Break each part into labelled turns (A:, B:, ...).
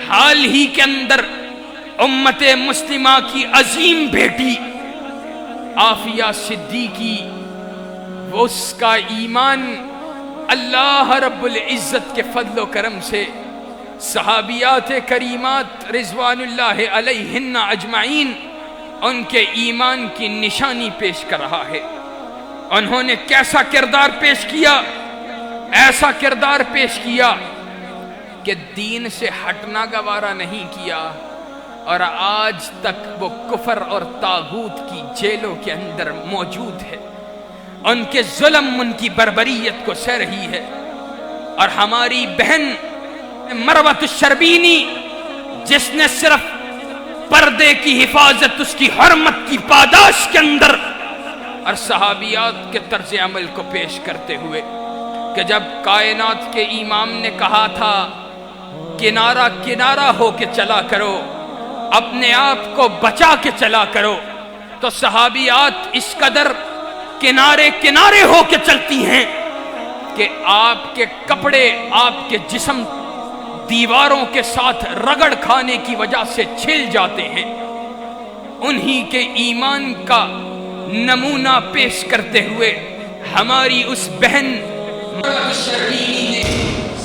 A: حال ہی کے اندر امت مسلمہ کی عظیم بیٹی عافیہ صدیقی، وہ اس کا ایمان اللہ رب العزت کے فضل و کرم سے صحابیات کریمات رضوان اللہ علیہن اجمعین ان کے ایمان کی نشانی پیش کر رہا ہے۔ انہوں نے کیسا کردار پیش کیا، ایسا کردار پیش کیا کہ دین سے ہٹنا گوارا نہیں کیا، اور آج تک وہ کفر اور طاغوت کی جیلوں کے اندر موجود ہے۔ ان کے ظلم، ان کی بربریت کو سہ رہی ہے۔ اور ہماری بہن مروت الشربینی، جس نے صرف پردے کی حفاظت، اس کی حرمت کی پاداش کے اندر اور صحابیات کے طرز عمل کو پیش کرتے ہوئے کہ جب کائنات کے امام نے کہا تھا کنارہ کنارہ ہو کے چلا کرو، اپنے آپ کو بچا کے چلا کرو، تو صحابیات اس قدر کنارے کنارے ہو کے چلتی ہیں کہ آپ کے کپڑے، آپ کے جسم دیواروں کے ساتھ رگڑ کھانے کی وجہ سے چھل جاتے ہیں۔ انہی کے ایمان کا نمونہ پیش کرتے ہوئے ہماری اس بہن شربینی نے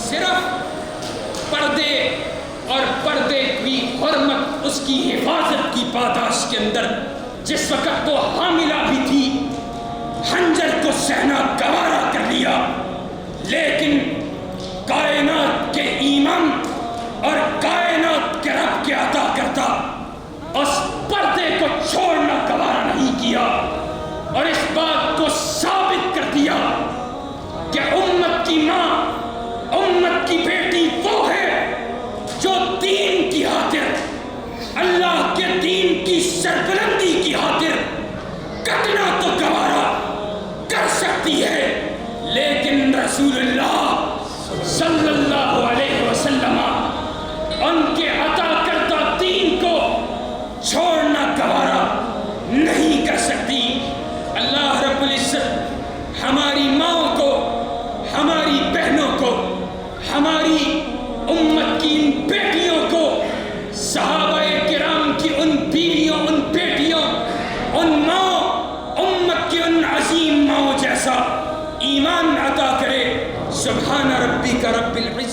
A: صرف پردے اور پردے کی حرمت، اس کی حفاظت کی پاداش کے اندر جس وقت وہ حاملہ بھی تھی، خنجر کو سہنا گوارا کر لیا، لیکن کائنات کے ایمان اور کائنات کے رب کے عطا کرتا اس پردے کو چھوڑنا گوارا نہیں کیا، اور اس بات کو ثابت کر دیا کہ امت کی ماں، امت کی بیٹی وہ ہے جو دین کی خاطر، اللہ کے دین کی سربلندی کی خاطر کٹنا تو گوارا کر سکتی ہے، لیکن رسول اللہ صلی اللہ علیہ وسلم ان کے عطا کردہ دین کو چھوڑنا گوارا نہیں کر سکتی۔ اللہ رب العزت ہماری ماں کو، ہماری بہنوں کو، ہماری امت کی ان بیٹیوں کو، صحابہ کرام کی ان بیویوں، ان بیٹیوں، ان ماں، امت کی ان عظیم ماں جیسا ایمان عطا کرے۔ سبحان ربک رب العزت